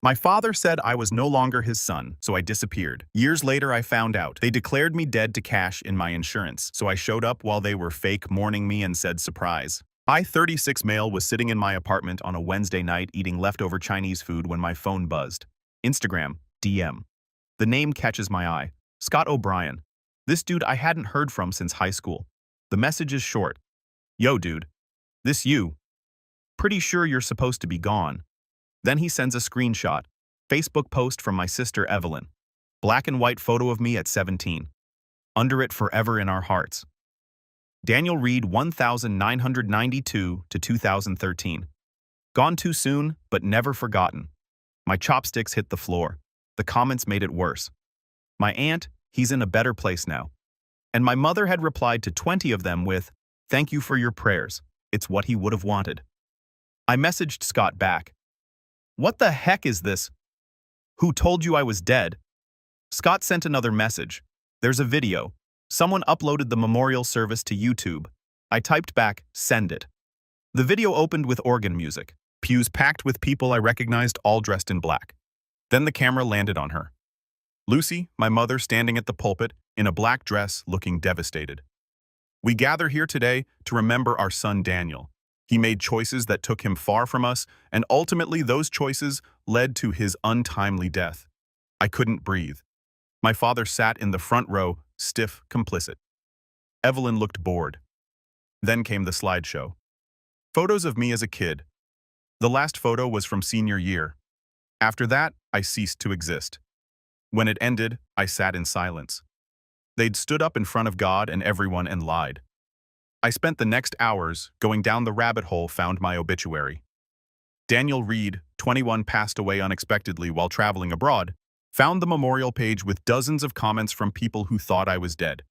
My father said I was no longer his son, so I disappeared. Years later, I found out. They declared me dead to cash in my insurance, so I showed up while they were fake mourning me and said surprise. I-36 male was sitting in my apartment on a Wednesday night eating leftover Chinese food when my phone buzzed. Instagram, DM. The name catches my eye. Scott O'Brien. This dude I hadn't heard from since high school. The message is short. Yo, dude. This you. Pretty sure you're supposed to be gone. Then he sends a screenshot. Facebook post from my sister Evelyn. Black and white photo of me at 17. Under it, forever in our hearts. Daniel Reed 1992 to 2013. Gone too soon, but never forgotten. My chopsticks hit the floor. The comments made it worse. My aunt, he's in a better place now. And my mother had replied to 20 of them with, thank you for your prayers. It's what he would have wanted. I messaged Scott back. What the heck is this? Who told you I was dead? Scott sent another message. There's a video. Someone uploaded the memorial service to YouTube. I typed back, send it. The video opened with organ music. Pews packed with people I recognized all dressed in black. Then the camera landed on her. Lucy, my mother, standing at the pulpit, in a black dress, looking devastated. We gather here today to remember our son Daniel. He made choices that took him far from us, and ultimately those choices led to his untimely death. I couldn't breathe. My father sat in the front row, stiff, complicit. Evelyn looked bored. Then came the slideshow. Photos of me as a kid. The last photo was from senior year. After that, I ceased to exist. When it ended, I sat in silence. They'd stood up in front of God and everyone and lied. I spent the next hours going down the rabbit hole, found my obituary. Daniel Reed, 21, passed away unexpectedly while traveling abroad, found the memorial page with dozens of comments from people who thought I was dead.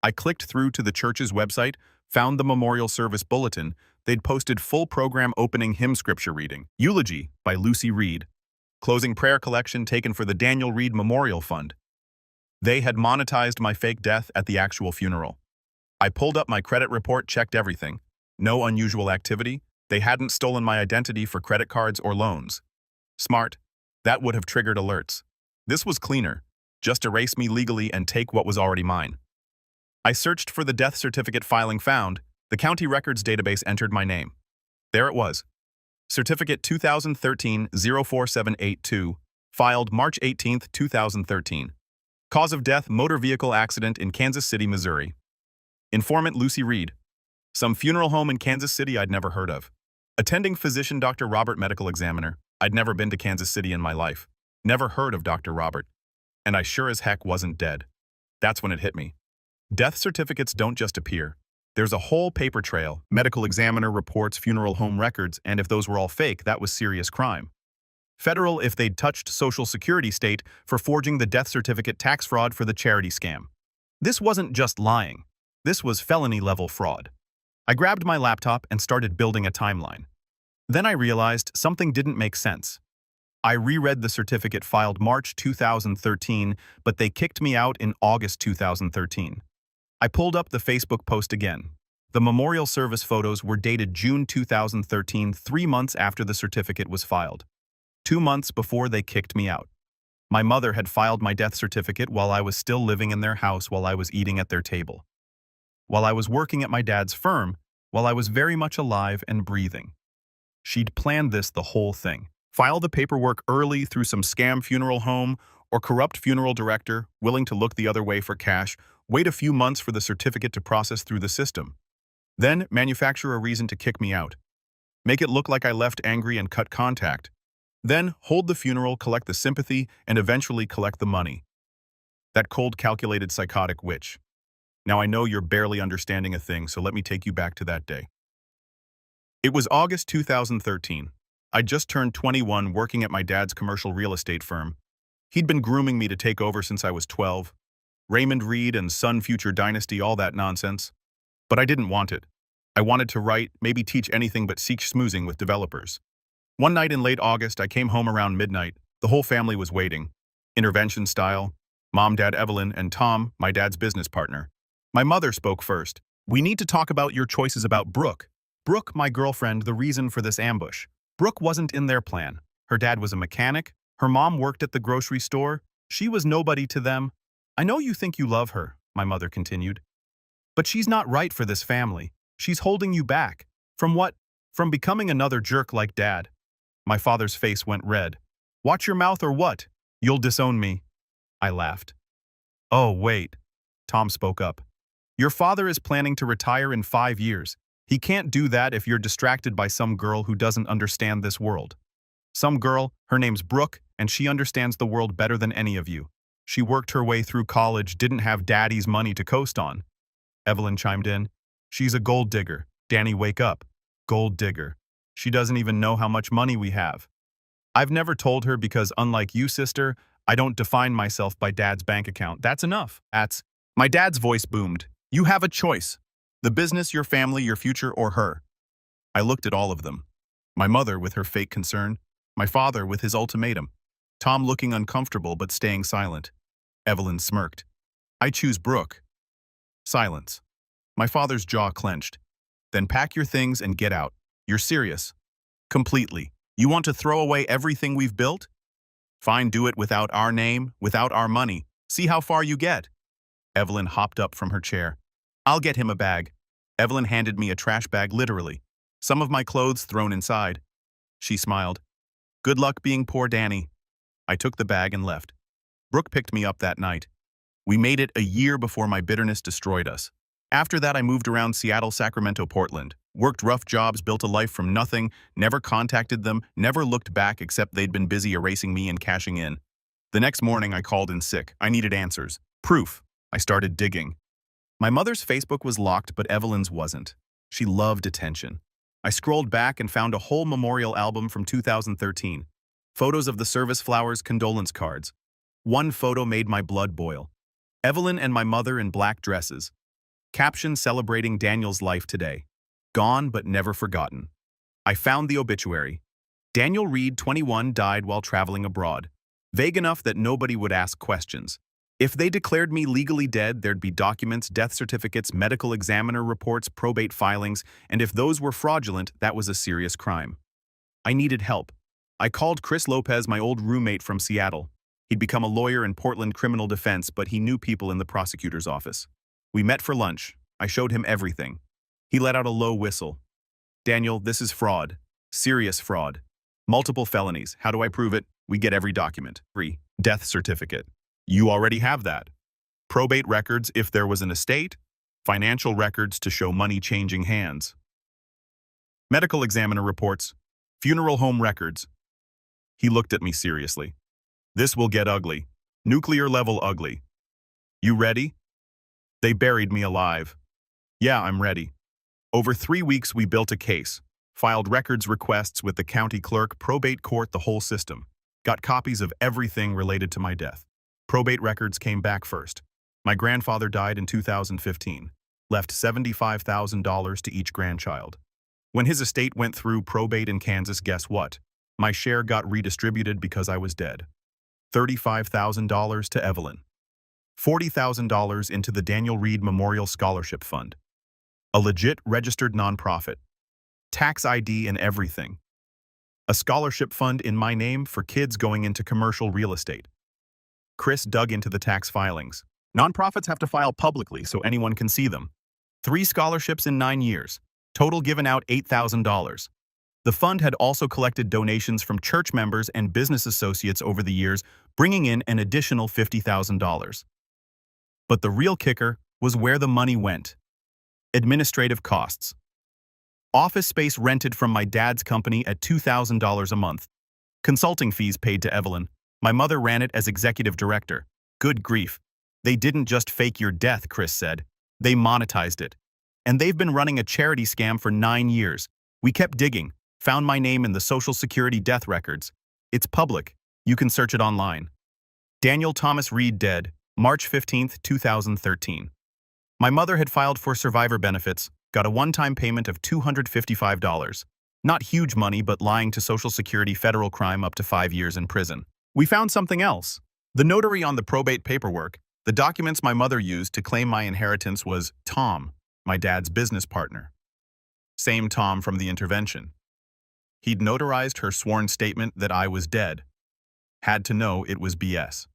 I clicked through to the church's website, found the memorial service bulletin. They'd posted full program opening hymn scripture reading, Eulogy by Lucy Reed, closing prayer collection taken for the Daniel Reed Memorial Fund. They had monetized my fake death at the actual funeral. I pulled up my credit report, checked everything. No unusual activity. They hadn't stolen my identity for credit cards or loans. Smart. That would have triggered alerts. This was cleaner. Just erase me legally and take what was already mine. I searched for the death certificate filing found. The county records database entered my name. There it was. Certificate 2013-04782, filed March 18, 2013. Cause of death, motor vehicle accident in Kansas City, Missouri. Informant Lucy Reed. Some funeral home in Kansas City I'd never heard of. Attending physician Dr. Robert, medical examiner. I'd never been to Kansas City in my life. Never heard of Dr. Robert. And I sure as heck wasn't dead. That's when it hit me. Death certificates don't just appear. There's a whole paper trail, medical examiner reports, funeral home records, and if those were all fake, that was serious crime. Federal if they'd touched Social Security, state for forging the death certificate, tax fraud for the charity scam. This wasn't just lying. This was felony-level fraud. I grabbed my laptop and started building a timeline. Then I realized something didn't make sense. I reread the certificate filed March 2013, but they kicked me out in August 2013. I pulled up the Facebook post again. The memorial service photos were dated June 2013, 3 months after the certificate was filed. 2 months before they kicked me out. My mother had filed my death certificate while I was still living in their house, while I was eating at their table, while I was working at my dad's firm, while I was very much alive and breathing. She'd planned this, the whole thing. File the paperwork early through some scam funeral home or corrupt funeral director willing to look the other way for cash, wait a few months for the certificate to process through the system. Then manufacture a reason to kick me out. Make it look like I left angry and cut contact. Then hold the funeral, collect the sympathy, and eventually collect the money. That cold, calculated, psychotic witch. Now I know you're barely understanding a thing, so let me take you back to that day. It was August 2013. I'd just turned 21 working at my dad's commercial real estate firm. He'd been grooming me to take over since I was 12. Raymond Reed and Son Future Dynasty, all that nonsense. But I didn't want it. I wanted to write, maybe teach anything but seek schmoozing with developers. One night in late August, I came home around midnight. The whole family was waiting. Intervention style. Mom, Dad, Evelyn, and Tom, my dad's business partner. My mother spoke first. We need to talk about your choices about Brooke. Brooke, my girlfriend, the reason for this ambush. Brooke wasn't in their plan. Her dad was a mechanic. Her mom worked at the grocery store. She was nobody to them. I know you think you love her, my mother continued. But she's not right for this family. She's holding you back. From what? From becoming another jerk like Dad. My father's face went red. Watch your mouth or what? You'll disown me. I laughed. Oh, wait. Tom spoke up. Your father is planning to retire in 5 years. He can't do that if you're distracted by some girl who doesn't understand this world. Some girl, her name's Brooke, and she understands the world better than any of you. She worked her way through college, didn't have Daddy's money to coast on. Evelyn chimed in. She's a gold digger. Danny, wake up. Gold digger. She doesn't even know how much money we have. I've never told her because, unlike you, sister, I don't define myself by Dad's bank account. That's enough. My dad's voice boomed. You have a choice. The business, your family, your future, or her. I looked at all of them. My mother with her fake concern. My father with his ultimatum. Tom looking uncomfortable but staying silent. Evelyn smirked. I choose Brooke. Silence. My father's jaw clenched. Then pack your things and get out. You're serious. Completely. You want to throw away everything we've built? Fine, do it without our name, without our money. See how far you get. Evelyn hopped up from her chair. I'll get him a bag. Evelyn handed me a trash bag literally. Some of my clothes thrown inside. She smiled. Good luck being poor Danny. I took the bag and left. Brooke picked me up that night. We made it a year before my bitterness destroyed us. After that, I moved around Seattle, Sacramento, Portland, worked rough jobs, built a life from nothing, never contacted them, never looked back except they'd been busy erasing me and cashing in. The next morning, I called in sick. I needed answers. Proof. I started digging. My mother's Facebook was locked, but Evelyn's wasn't. She loved attention. I scrolled back and found a whole memorial album from 2013. Photos of the service flowers, condolence cards. One photo made my blood boil. Evelyn and my mother in black dresses. Caption celebrating Daniel's life today. Gone but never forgotten. I found the obituary. Daniel Reed, 21, died while traveling abroad. Vague enough that nobody would ask questions. If they declared me legally dead, there'd be documents, death certificates, medical examiner reports, probate filings, and if those were fraudulent, that was a serious crime. I needed help. I called Chris Lopez, my old roommate from Seattle. He'd become a lawyer in Portland criminal defense, but he knew people in the prosecutor's office. We met for lunch. I showed him everything. He let out a low whistle. Daniel, this is fraud. Serious fraud. Multiple felonies. How do I prove it? We get every document. 3. Death certificate. You already have that. Probate records if there was an estate. Financial records to show money changing hands. Medical examiner reports. Funeral home records. He looked at me seriously. This will get ugly. Nuclear level ugly. You ready? They buried me alive. Yeah, I'm ready. Over 3 weeks we built a case. Filed records requests with the county clerk, probate court, the whole system. Got copies of everything related to my death. Probate records came back first. My grandfather died in 2015. Left $75,000 to each grandchild. When his estate went through probate in Kansas, guess what? My share got redistributed because I was dead. $35,000 to Evelyn. $40,000 into the Daniel Reed Memorial Scholarship Fund. A legit registered nonprofit. Tax ID and everything. A scholarship fund in my name for kids going into commercial real estate. Chris dug into the tax filings. Nonprofits have to file publicly so anyone can see them. 3 scholarships in 9 years. Total given out $8,000. The fund had also collected donations from church members and business associates over the years, bringing in an additional $50,000. But the real kicker was where the money went. Administrative costs. Office space rented from my dad's company at $2,000 a month. Consulting fees paid to Evelyn. My mother ran it as executive director. Good grief. They didn't just fake your death, Chris said. They monetized it. And they've been running a charity scam for 9 years. We kept digging, found my name in the Social Security death records. It's public. You can search it online. Daniel Thomas Reed dead, March 15, 2013. My mother had filed for survivor benefits, got a one-time payment of $255. Not huge money, but lying to Social Security, federal crime, up to 5 years in prison. We found something else. The notary on the probate paperwork, the documents my mother used to claim my inheritance, was Tom, my dad's business partner. Same Tom from the intervention. He'd notarized her sworn statement that I was dead. Had to know it was BS.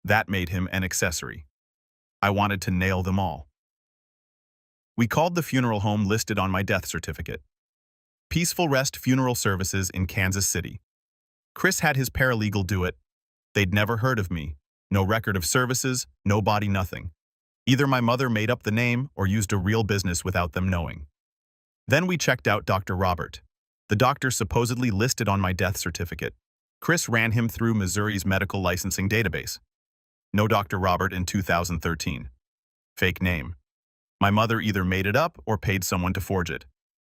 That made him an accessory. I wanted to nail them all. We called the funeral home listed on my death certificate. Peaceful Rest Funeral Services in Kansas City. Chris had his paralegal do it. They'd never heard of me. No record of services, no body, nothing. Either my mother made up the name or used a real business without them knowing. Then we checked out Dr. Robert, the doctor supposedly listed on my death certificate. Chris ran him through Missouri's medical licensing database. No Dr. Robert in 2013. Fake name. My mother either made it up or paid someone to forge it.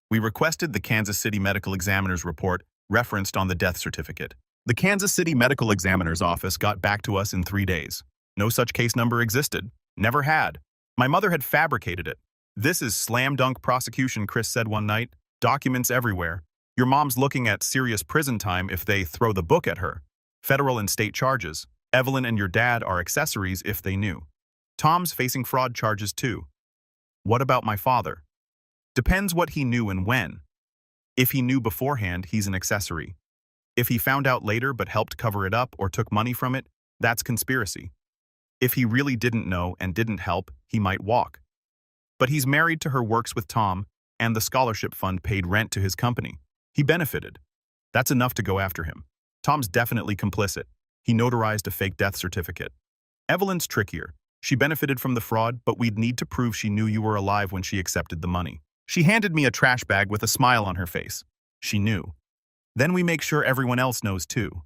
We requested the Kansas City Medical Examiner's report referenced on the death certificate. The Kansas City Medical Examiner's office got back to us in 3 days. No such case number existed. Never had. My mother had fabricated it. This is slam dunk prosecution, Chris said one night. Documents everywhere. Your mom's looking at serious prison time if they throw the book at her. Federal and state charges. Evelyn and your dad are accessories if they knew. Tom's facing fraud charges too. What about my father? Depends what he knew and when. If he knew beforehand, he's an accessory. If he found out later but helped cover it up or took money from it, that's conspiracy. If he really didn't know and didn't help, he might walk. But he's married to her, works with Tom, and the scholarship fund paid rent to his company. He benefited. That's enough to go after him. Tom's definitely complicit. He notarized a fake death certificate. Evelyn's trickier. She benefited from the fraud, but we'd need to prove she knew you were alive when she accepted the money. She handed me a trash bag with a smile on her face. She knew. Then we make sure everyone else knows too.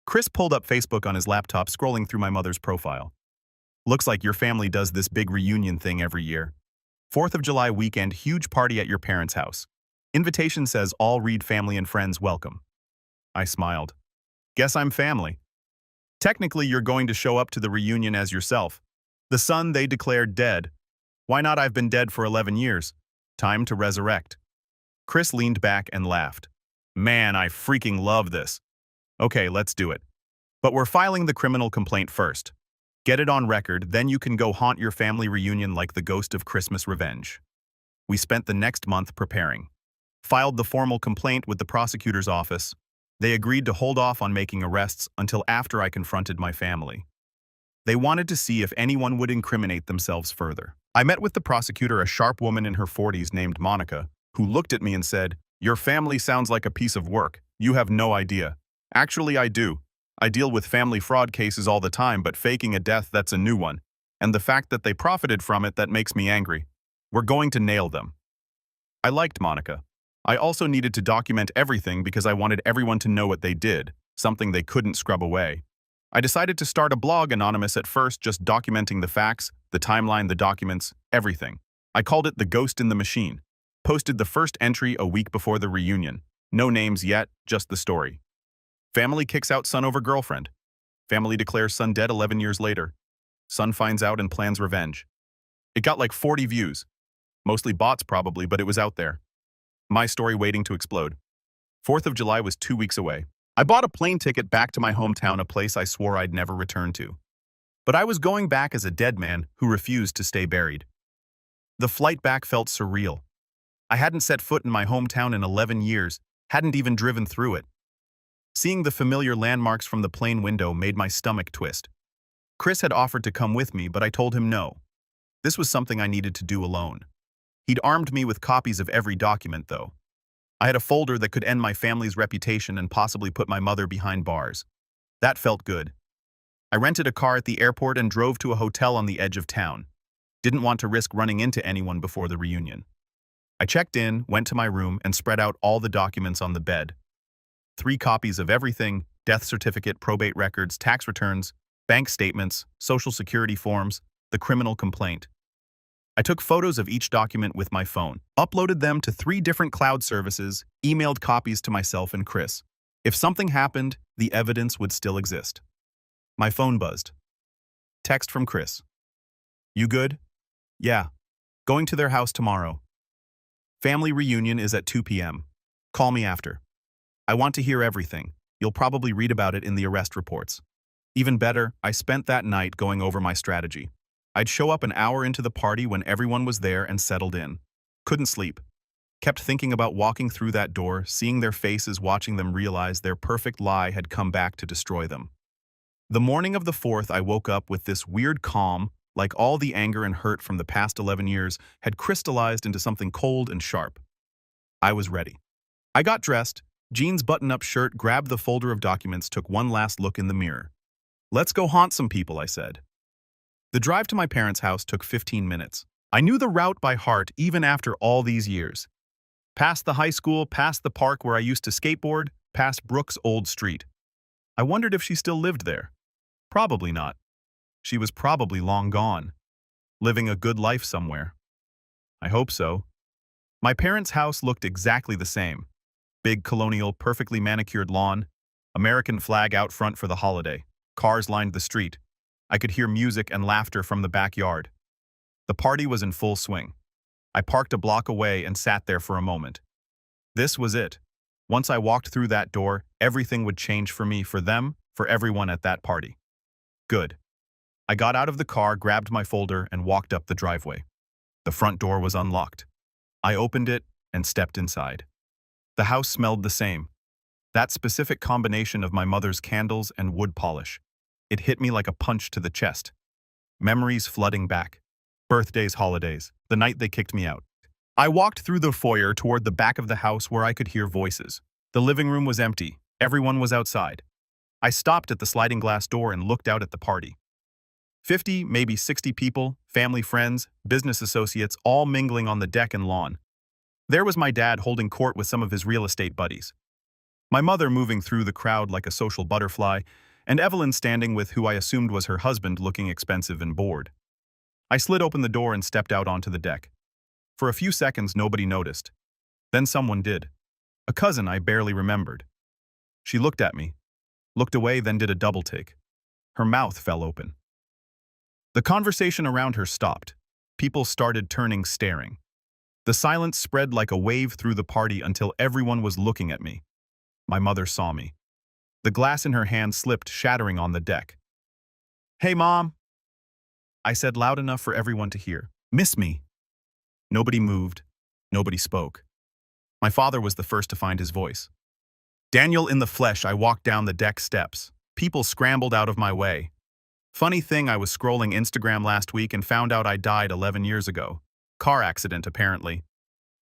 Chris pulled up Facebook on his laptop, scrolling through my mother's profile. Looks like your family does this big reunion thing every year. 4th of July weekend, huge party at your parents' house. Invitation says all Reed family and friends welcome. I smiled. Guess I'm family. Technically, you're going to show up to the reunion as yourself. The son they declared dead. Why not? I've been dead for 11 years. Time to resurrect. Chris leaned back and laughed. Man, I freaking love this. Okay, let's do it. But we're filing the criminal complaint first. Get it on record, then you can go haunt your family reunion like the ghost of Christmas revenge. We spent the next month preparing. Filed the formal complaint with the prosecutor's office. They agreed to hold off on making arrests until after I confronted my family. They wanted to see if anyone would incriminate themselves further. I met with the prosecutor, a sharp woman in her 40s named Monica, who looked at me and said, "Your family sounds like a piece of work. You have no idea." Actually, I do. I deal with family fraud cases all the time, but faking a death, that's a new one. And the fact that they profited from it, that makes me angry. We're going to nail them. I liked Monica. I also needed to document everything because I wanted everyone to know what they did, something they couldn't scrub away. I decided to start a blog, anonymous at first, just documenting the facts, the timeline, the documents, everything. I called it The Ghost in the Machine. Posted the first entry a week before the reunion. No names yet, just the story. Family kicks out son over girlfriend. Family declares son dead 11 years later. Son finds out and plans revenge. It got like 40 views. Mostly bots probably, but it was out there. My story waiting to explode. 4th of July was 2 weeks away. I bought a plane ticket back to my hometown, a place I swore I'd never return to. But I was going back as a dead man who refused to stay buried. The flight back felt surreal. I hadn't set foot in my hometown in 11 years, hadn't even driven through it. Seeing the familiar landmarks from the plane window made my stomach twist. Chris had offered to come with me, but I told him no. This was something I needed to do alone. He'd armed me with copies of every document, though. I had a folder that could end my family's reputation and possibly put my mother behind bars. That felt good. I rented a car at the airport and drove to a hotel on the edge of town. Didn't want to risk running into anyone before the reunion. I checked in, went to my room, and spread out all the documents on the bed. 3 copies of everything: death certificate, probate records, tax returns, bank statements, social security forms, the criminal complaint. I took photos of each document with my phone, uploaded them to 3 different cloud services, emailed copies to myself and Chris. If something happened, the evidence would still exist. My phone buzzed. Text from Chris. You good? Yeah. Going to their house tomorrow. Family reunion is at 2 p.m. Call me after. I want to hear everything. You'll probably read about it in the arrest reports. Even better, I spent that night going over my strategy. I'd show up an hour into the party when everyone was there and settled in. Couldn't sleep. Kept thinking about walking through that door, seeing their faces, watching them realize their perfect lie had come back to destroy them. The morning of the 4th, I woke up with this weird calm, like all the anger and hurt from the past 11 years had crystallized into something cold and sharp. I was ready. I got dressed, jeans button-up shirt, grabbed the folder of documents, took one last look in the mirror. "Let's go haunt some people," I said. The drive to my parents' house took 15 minutes. I knew the route by heart even after all these years. Past the high school, past the park where I used to skateboard, past Brooke's old street. I wondered if she still lived there. Probably not. She was probably long gone, living a good life somewhere. I hope so. My parents' house looked exactly the same. Big colonial, perfectly manicured lawn, American flag out front for the holiday. Cars lined the street. I could hear music and laughter from the backyard. The party was in full swing. I parked a block away and sat there for a moment. This was it. Once I walked through that door, everything would change for me, for them, for everyone at that party. Good. I got out of the car, grabbed my folder, and walked up the driveway. The front door was unlocked. I opened it and stepped inside. The house smelled the same. That specific combination of my mother's candles and wood polish. It hit me like a punch to the chest. Memories flooding back. Birthdays, holidays, the night they kicked me out. I walked through the foyer toward the back of the house where I could hear voices. The living room was empty. Everyone was outside. I stopped at the sliding glass door and looked out at the party. 50, maybe 60 people, family, friends, business associates, all mingling on the deck and lawn. There was my dad holding court with some of his real estate buddies. My mother moving through the crowd like a social butterfly, and Evelyn standing with who I assumed was her husband, looking expensive and bored. I slid open the door and stepped out onto the deck. For a few seconds, nobody noticed. Then someone did. A cousin I barely remembered. She looked at me, looked away, then did a double take. Her mouth fell open. The conversation around her stopped. People started turning, staring. The silence spread like a wave through the party until everyone was looking at me. My mother saw me. The glass in her hand slipped, shattering on the deck. "Hey, Mom," I said loud enough for everyone to hear. "Miss me?" Nobody moved. Nobody spoke. My father was the first to find his voice. "Daniel in the flesh." I walked down the deck steps. People scrambled out of my way. Funny thing, I was scrolling Instagram last week and found out I died 11 years ago. Car accident, apparently.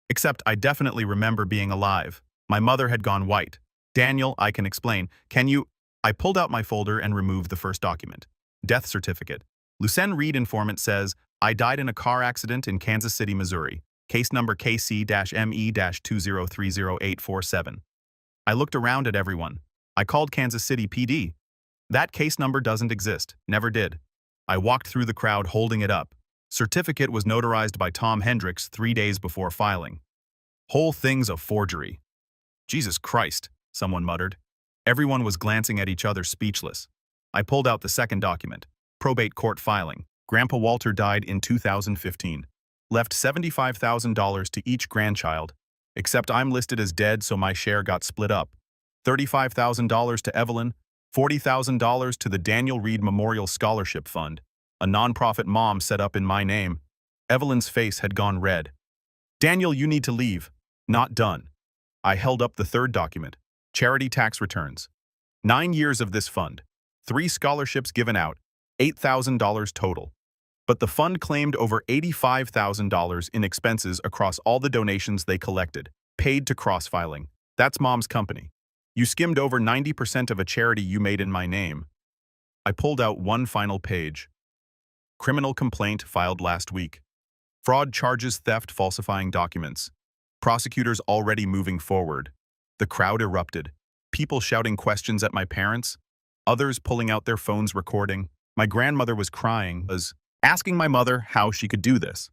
Except I definitely remember being alive. My mother had gone white. "Daniel, I can explain. Can you—" I pulled out my folder and removed the first document. Death certificate. Lucen Reed informant says, "I died in a car accident in Kansas City, Missouri. Case number KC-ME-2030847. I looked around at everyone. I called Kansas City PD. That case number doesn't exist. Never did. I walked through the crowd holding it up. Certificate was notarized by Tom Hendricks 3 days before filing. Whole thing's a forgery. Jesus Christ, someone muttered. Everyone was glancing at each other, speechless. I pulled out the second document. Probate court filing. Grandpa Walter died in 2015. Left $75,000 to each grandchild. Except I'm listed as dead, so my share got split up. $35,000 to Evelyn, $40,000 to the Daniel Reed Memorial Scholarship Fund, a nonprofit Mom set up in my name. Evelyn's face had gone red. "Daniel, you need to leave." Not done. I held up the third document. Charity tax returns. 9 years of this fund. 3 scholarships given out. $8,000 total. But the fund claimed over $85,000 in expenses across all the donations they collected, paid to cross-filing. That's Mom's company. You skimmed over 90% of a charity you made in my name. I pulled out one final page. Criminal complaint filed last week. Fraud charges, theft, falsifying documents. Prosecutors already moving forward. The crowd erupted. People shouting questions at my parents. Others pulling out their phones recording. My grandmother was crying, asking my mother how she could do this.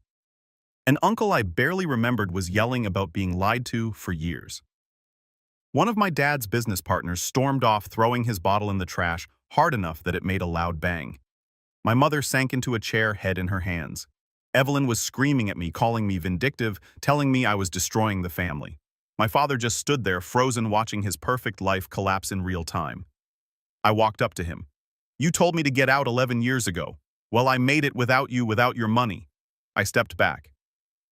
An uncle I barely remembered was yelling about being lied to for years. One of my dad's business partners stormed off, throwing his bottle in the trash hard enough that it made a loud bang. My mother sank into a chair, head in her hands. Evelyn was screaming at me, calling me vindictive, telling me I was destroying the family. My father just stood there, frozen, watching his perfect life collapse in real time. I walked up to him. "You told me to get out 11 years ago. Well, I made it without you, without your money." I stepped back.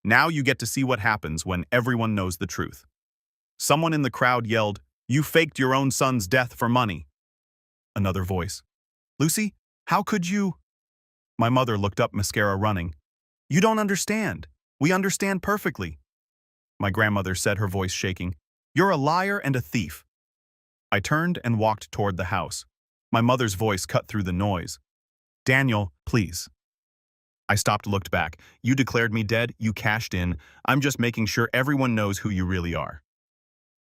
Now you get to see what happens when everyone knows the truth. Someone in the crowd yelled, "You faked your own son's death for money." Another voice, "Lucy, how could you?" My mother looked up, mascara running. "You don't understand. We understand perfectly." My grandmother said, her voice shaking, "You're a liar and a thief." I turned and walked toward the house. My mother's voice cut through the noise. "Daniel, please." I stopped, looked back. "You declared me dead, you cashed in. I'm just making sure everyone knows who you really are."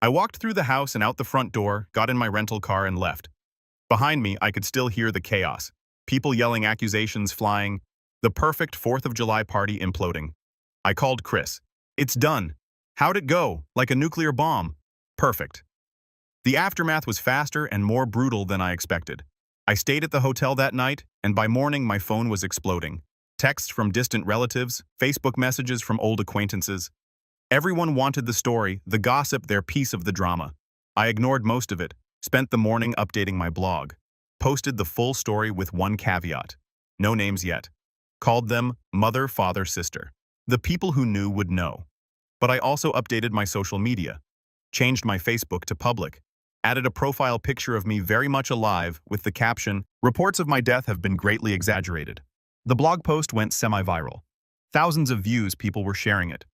I walked through the house and out the front door, got in my rental car and left. Behind me, I could still hear the chaos. People yelling, accusations flying, the perfect 4th of July party imploding. I called Chris. "It's done. How'd it go? Like a nuclear bomb." "Perfect." The aftermath was faster and more brutal than I expected. I stayed at the hotel that night, and by morning my phone was exploding. Texts from distant relatives, Facebook messages from old acquaintances. Everyone wanted the story, the gossip, their piece of the drama. I ignored most of it, spent the morning updating my blog. Posted the full story with one caveat. No names yet. Called them mother, father, sister. The people who knew would know. But I also updated my social media. Changed my Facebook to public. Added a profile picture of me very much alive with the caption, "Reports of my death have been greatly exaggerated." The blog post went semi-viral. Thousands of views, people were sharing it.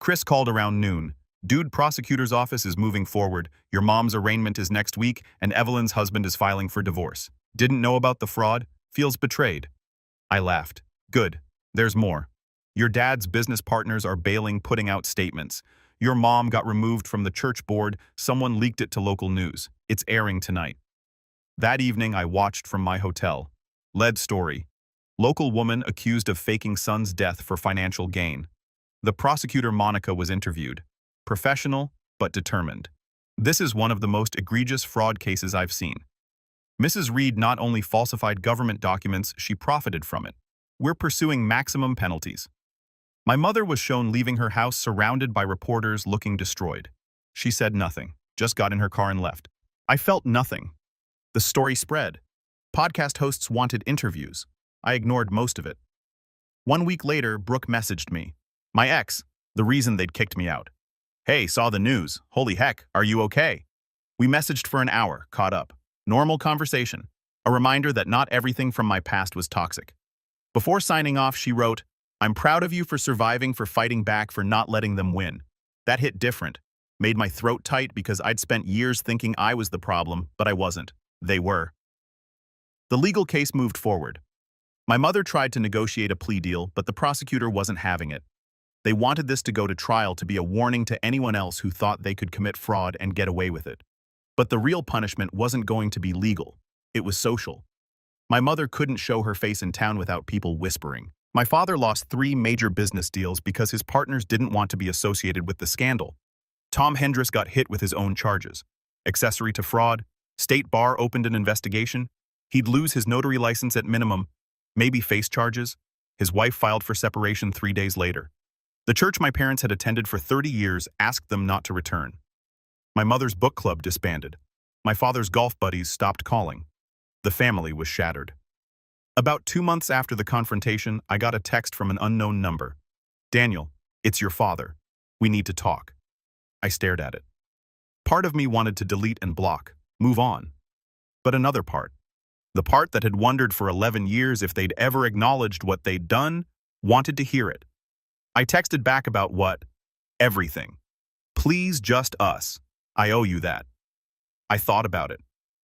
Chris called around noon. "Dude, prosecutor's office is moving forward. Your mom's arraignment is next week, and Evelyn's husband is filing for divorce. Didn't know about the fraud? Feels betrayed." I laughed. "Good. There's more. Your dad's business partners are bailing, putting out statements. Your mom got removed from the church board. Someone leaked it to local news. It's airing tonight." That evening, I watched from my hotel. Lead story. Local woman accused of faking son's death for financial gain. The prosecutor, Monica, was interviewed. Professional, but determined. "This is one of the most egregious fraud cases I've seen. Mrs. Reed not only falsified government documents, she profited from it. We're pursuing maximum penalties." My mother was shown leaving her house surrounded by reporters looking destroyed. She said nothing, just got in her car and left. I felt nothing. The story spread. Podcast hosts wanted interviews. I ignored most of it. 1 week later, Brooke messaged me. My ex, the reason they'd kicked me out. "Hey, saw the news. Holy heck, are you okay?" We messaged for an hour, caught up. Normal conversation. A reminder that not everything from my past was toxic. Before signing off, she wrote, "I'm proud of you for surviving, for fighting back, for not letting them win." That hit different. Made my throat tight because I'd spent years thinking I was the problem, but I wasn't. They were. The legal case moved forward. My mother tried to negotiate a plea deal, but the prosecutor wasn't having it. They wanted this to go to trial to be a warning to anyone else who thought they could commit fraud and get away with it. But the real punishment wasn't going to be legal. It was social. My mother couldn't show her face in town without people whispering. My father lost 3 major business deals because his partners didn't want to be associated with the scandal. Tom Hendris got hit with his own charges. Accessory to fraud. State Bar opened an investigation. He'd lose his notary license at minimum, maybe face charges. His wife filed for separation 3 days later. The church my parents had attended for 30 years asked them not to return. My mother's book club disbanded. My father's golf buddies stopped calling. The family was shattered. About 2 months after the confrontation, I got a text from an unknown number. "Daniel, it's your father. We need to talk." I stared at it. Part of me wanted to delete and block, move on. But another part, the part that had wondered for 11 years if they'd ever acknowledged what they'd done, wanted to hear it. I texted back about what? Everything. "Please, just us. I owe you that." I thought about it.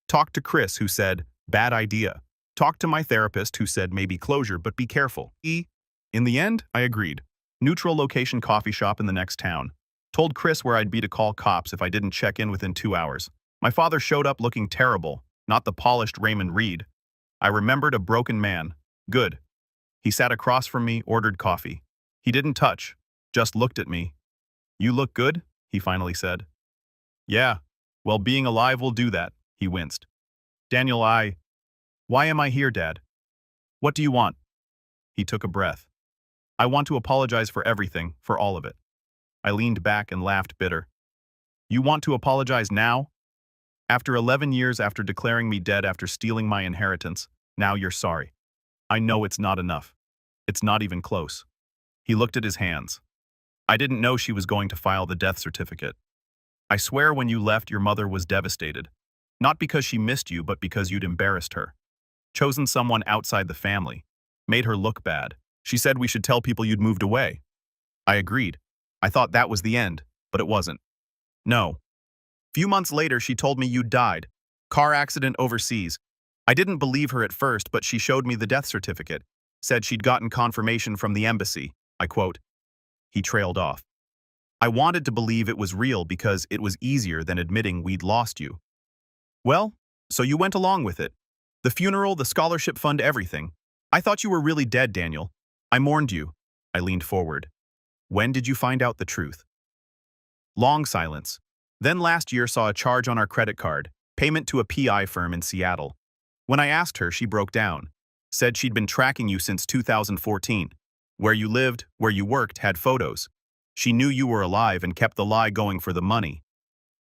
Talked to Chris, who said, "Bad idea." Talked to my therapist, who said maybe closure, but be careful. In the end, I agreed. Neutral location coffee shop in the next town. Told Chris where I'd be to call cops if I didn't check in within 2 hours. My father showed up looking terrible, not the polished Raymond Reed. I remembered a broken man. Good. He sat across from me, ordered coffee. He didn't touch, just looked at me. "You look good," he finally said. "Yeah, well, being alive will do that," he winced. "Daniel, Why am I here, Dad? What do you want?" He took a breath. "I want to apologize for everything, for all of it." I leaned back and laughed bitter. "You want to apologize now? After 11 years, after declaring me dead, after stealing my inheritance, now you're sorry. I know it's not enough. It's not even close." He looked at his hands. I didn't know she was going to file the death certificate. I swear when you left, your mother was devastated. Not because she missed you, but because you'd embarrassed her. Chosen someone outside the family. Made her look bad. She said we should tell people you'd moved away. I agreed. I thought that was the end, but it wasn't. No. Few months later, she told me you'd died. Car accident overseas. I didn't believe her at first, but she showed me the death certificate. Said she'd gotten confirmation from the embassy. I quote. He trailed off. I wanted to believe it was real because it was easier than admitting we'd lost you. Well, so you went along with it. The funeral, the scholarship fund, everything. I thought you were really dead, Daniel. I mourned you. I leaned forward. When did you find out the truth? Long silence. Then last year saw a charge on our credit card, payment to a PI firm in Seattle. When I asked her, she broke down. Said she'd been tracking you since 2014. Where you lived, where you worked, had photos. She knew you were alive and kept the lie going for the money.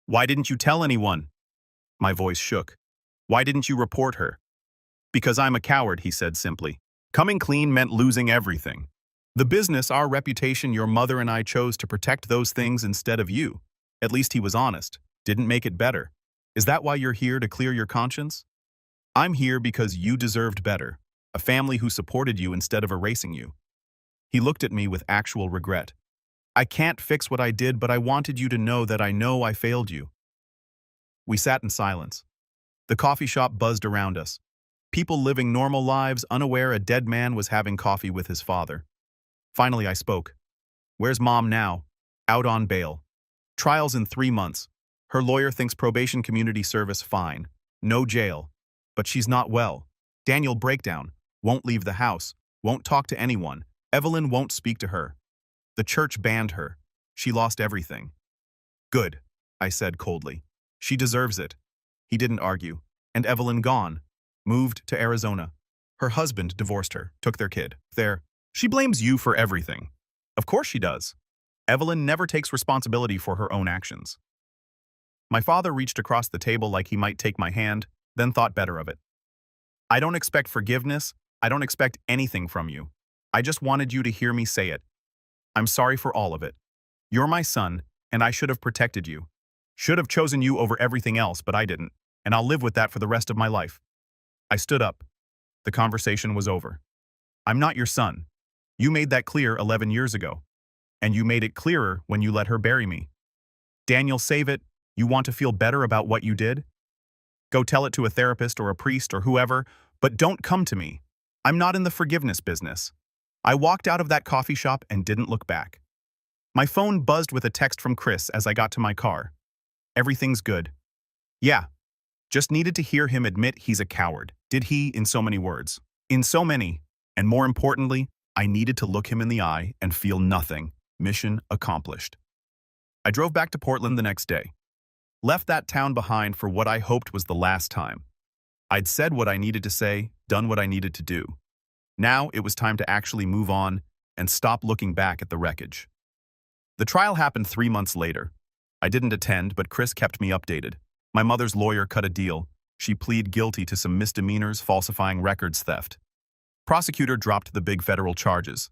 Why didn't you tell anyone? My voice shook. Why didn't you report her? Because I'm a coward, he said simply. Coming clean meant losing everything. The business, our reputation, your mother and I chose to protect those things instead of you. At least he was honest. Didn't make it better. Is that why you're here, to clear your conscience? I'm here because you deserved better. A family who supported you instead of erasing you. He looked at me with actual regret. I can't fix what I did, but I wanted you to know that I know I failed you. We sat in silence. The coffee shop buzzed around us. People living normal lives, unaware a dead man was having coffee with his father. Finally, I spoke. Where's Mom now? Out on bail. Trials in 3 months. Her lawyer thinks probation community service fine. No jail. But she's not well. Daniel breakdown. Won't leave the house. Won't talk to anyone. Evelyn won't speak to her. The church banned her. She lost everything. Good, I said coldly. She deserves it. He didn't argue. And Evelyn gone. Moved to Arizona. Her husband divorced her, took their kid. There. She blames you for everything. Of course she does. Evelyn never takes responsibility for her own actions. My father reached across the table like he might take my hand, then thought better of it. I don't expect forgiveness. I don't expect anything from you. I just wanted you to hear me say it. I'm sorry for all of it. You're my son, and I should have protected you. Should have chosen you over everything else, but I didn't, and I'll live with that for the rest of my life. I stood up. The conversation was over. I'm not your son. You made that clear 11 years ago. And you made it clearer when you let her bury me. Daniel, save it. You want to feel better about what you did? Go tell it to a therapist or a priest or whoever, but don't come to me. I'm not in the forgiveness business. I walked out of that coffee shop and didn't look back. My phone buzzed with a text from Chris as I got to my car. Everything's good. Yeah. Just needed to hear him admit he's a coward. Did he, in so many words? In so many. And more importantly, I needed to look him in the eye and feel nothing. Mission accomplished. I drove back to Portland the next day. Left that town behind for what I hoped was the last time. I'd said what I needed to say, done what I needed to do. Now it was time to actually move on and stop looking back at the wreckage. The trial happened 3 months later. I didn't attend, but Chris kept me updated. My mother's lawyer cut a deal. She pleaded guilty to some misdemeanors, falsifying records theft. Prosecutor dropped the big federal charges.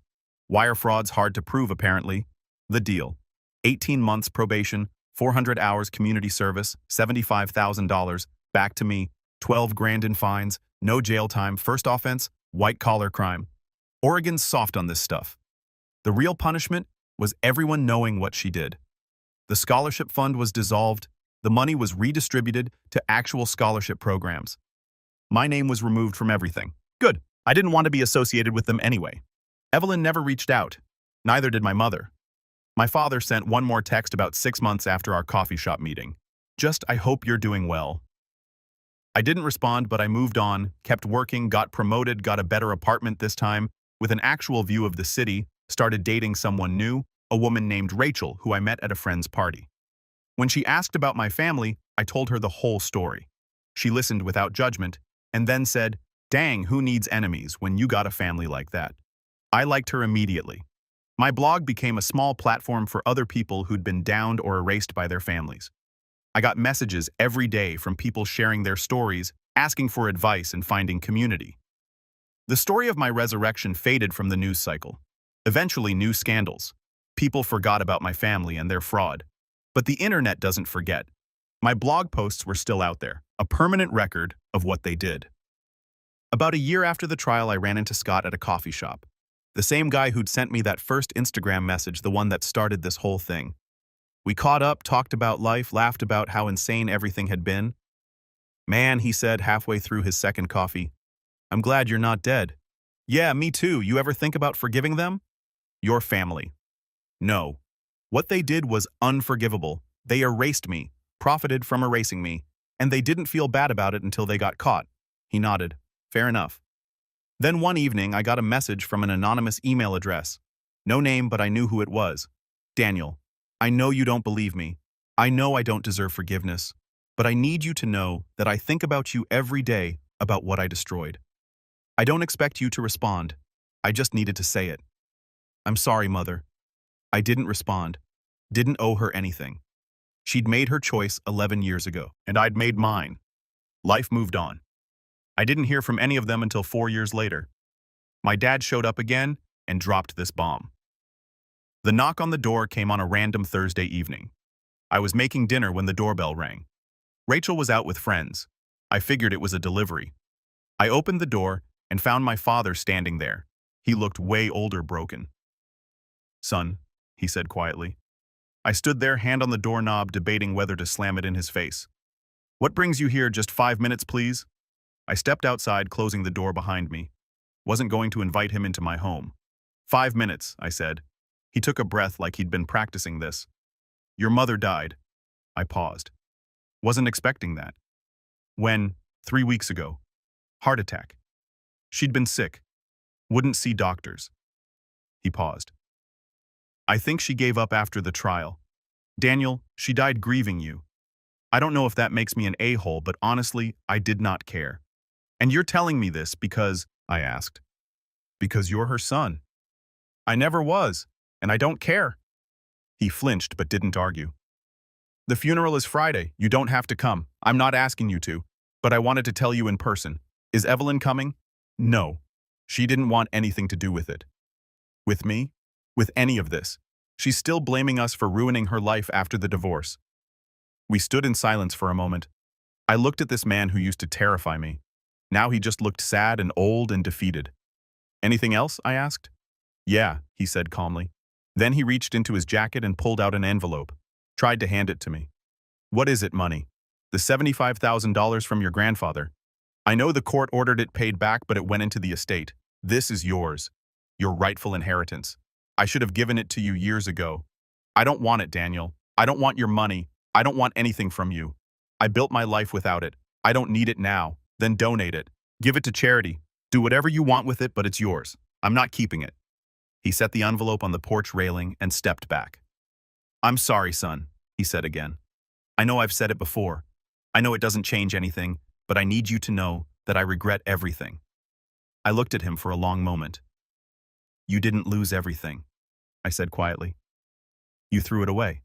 Wire fraud's hard to prove, apparently. The deal. 18 months probation, 400 hours community service, $75,000, back to me, 12 grand in fines, no jail time, first offense, white-collar crime. Oregon's soft on this stuff. The real punishment was everyone knowing what she did. The scholarship fund was dissolved. The money was redistributed to actual scholarship programs. My name was removed from everything. Good. I didn't want to be associated with them anyway. Evelyn never reached out. Neither did my mother. My father sent one more text about 6 months after our coffee shop meeting. Just, I hope you're doing well. I didn't respond, but I moved on, kept working, got promoted, got a better apartment this time, with an actual view of the city, started dating someone new, a woman named Rachel, who I met at a friend's party. When she asked about my family, I told her the whole story. She listened without judgment, and then said, "Dang, who needs enemies when you got a family like that?" I liked her immediately. My blog became a small platform for other people who'd been downed or erased by their families. I got messages every day from people sharing their stories, asking for advice and finding community. The story of my resurrection faded from the news cycle. Eventually, new scandals. People forgot about my family and their fraud. But the internet doesn't forget. My blog posts were still out there, a permanent record of what they did. About a year after the trial, I ran into Scott at a coffee shop. The same guy who'd sent me that first Instagram message, the one that started this whole thing. We caught up, talked about life, laughed about how insane everything had been. "Man," he said halfway through his second coffee, "I'm glad you're not dead." "Yeah, me too. You ever think about forgiving them?" "Your family." "No. What they did was unforgivable. They erased me, profited from erasing me, and they didn't feel bad about it until they got caught." He nodded. "Fair enough." Then one evening, I got a message from an anonymous email address. No name, but I knew who it was. "Daniel, I know you don't believe me. I know I don't deserve forgiveness. But I need you to know that I think about you every day about what I destroyed. I don't expect you to respond. I just needed to say it. I'm sorry, Mother." I didn't respond. Didn't owe her anything. She'd made her choice 11 years ago, and I'd made mine. Life moved on. I didn't hear from any of them until 4 years later. My dad showed up again and dropped this bomb. The knock on the door came on a random Thursday evening. I was making dinner when the doorbell rang. Rachel was out with friends. I figured it was a delivery. I opened the door and found my father standing there. He looked way older, broken. "Son," he said quietly. I stood there, hand on the doorknob, debating whether to slam it in his face. "What brings you here? Just 5 minutes, please?" I stepped outside, closing the door behind me. Wasn't going to invite him into my home. "5 minutes," I said. He took a breath like he'd been practicing this. "Your mother died." I paused. Wasn't expecting that. "When?" 3 weeks ago. "Heart attack." "She'd been sick. Wouldn't see doctors." He paused. "I think she gave up after the trial. Daniel, she died grieving you. I don't know if that makes me an a-hole, but honestly, I did not care. And you're telling me this because," I asked, "because you're her son." "I never was, and I don't care." He flinched but didn't argue. "The funeral is Friday. You don't have to come. I'm not asking you to. But I wanted to tell you in person. Is Evelyn coming?" "No. She didn't want anything to do with it." "With me? With any of this? She's still blaming us for ruining her life after the divorce." We stood in silence for a moment. I looked at this man who used to terrify me. Now he just looked sad and old and defeated. "Anything else?" I asked. "Yeah," he said calmly. Then he reached into his jacket and pulled out an envelope. Tried to hand it to me. "What is it, money?" "The $75,000 from your grandfather. I know the court ordered it paid back, but it went into the estate. This is yours. Your rightful inheritance. I should have given it to you years ago. I don't want it, Daniel. I don't want your money. I don't want anything from you. I built my life without it. I don't need it now. Then donate it. Give it to charity. Do whatever you want with it, but it's yours. I'm not keeping it." He set the envelope on the porch railing and stepped back. "I'm sorry, son," he said again. "I know I've said it before. I know it doesn't change anything, but I need you to know that I regret everything." I looked at him for a long moment. "You didn't lose everything," I said quietly. "You threw it away.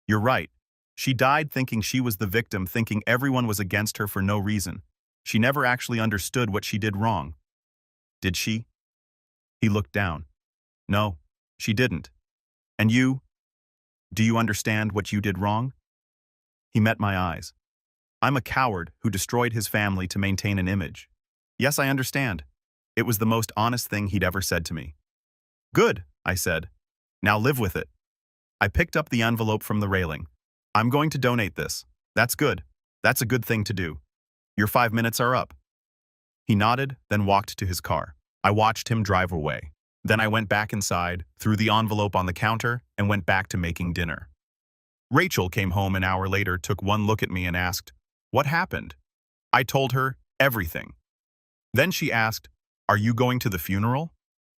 You're right. She died thinking she was the victim, thinking everyone was against her for no reason. She never actually understood what she did wrong. Did she?" He looked down. "No, she didn't. And you? Do you understand what you did wrong?" He met my eyes. "I'm a coward who destroyed his family to maintain an image. Yes, I understand." It was the most honest thing he'd ever said to me. "Good," I said. "Now live with it." I picked up the envelope from the railing. "I'm going to donate this." "That's good. That's a good thing to do. Your 5 minutes are up." He nodded, then walked to his car. I watched him drive away. Then I went back inside, threw the envelope on the counter, and went back to making dinner. Rachel came home an hour later, took one look at me and asked, "What happened?" I told her everything. Then she asked, "Are you going to the funeral?"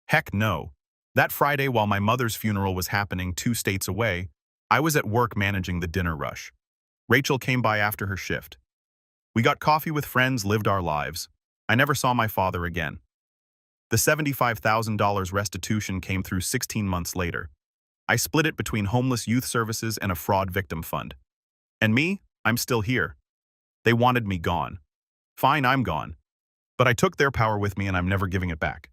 Heck no. That Friday, while my mother's funeral was happening 2 states away, I was at work managing the dinner rush. Rachel came by after her shift. We got coffee with friends, lived our lives. I never saw my father again. The $75,000 restitution came through 16 months later. I split it between homeless youth services and a fraud victim fund. And me, I'm still here. They wanted me gone. Fine, I'm gone. But I took their power with me and I'm never giving it back.